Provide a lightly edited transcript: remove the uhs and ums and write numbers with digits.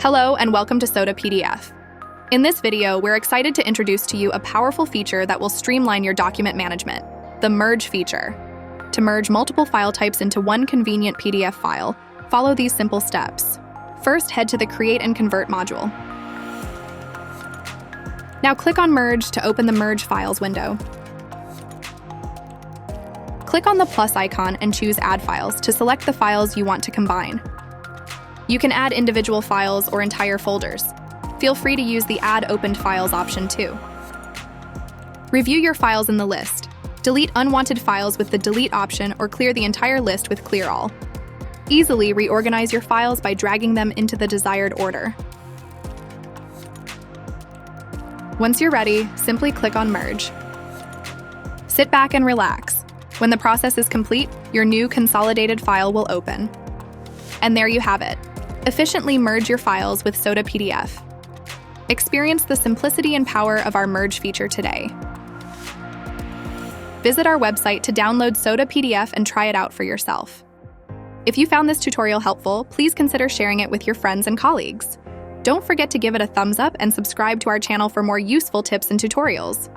Hello and welcome to Soda PDF. In this video, we're excited to introduce to you a powerful feature that will streamline your document management, the Merge feature. To merge multiple file types into one convenient PDF file, follow these simple steps. First, head to the Create and Convert module. Now click on Merge to open the Merge Files window. Click on the plus icon and choose Add Files to select the files you want to combine. You can add individual files or entire folders. Feel free to use the Add Opened Files option too. Review your files in the list. Delete unwanted files with the Delete option or clear the entire list with Clear All. Easily reorganize your files by dragging them into the desired order. Once you're ready, simply click on Merge. Sit back and relax. When the process is complete, your new consolidated file will open. And there you have it. Efficiently merge your files with Soda PDF. Experience the simplicity and power of our Merge feature today. Visit our website to download Soda PDF and try it out for yourself. If you found this tutorial helpful, please consider sharing it with your friends and colleagues. Don't forget to give it a thumbs up and subscribe to our channel for more useful tips and tutorials.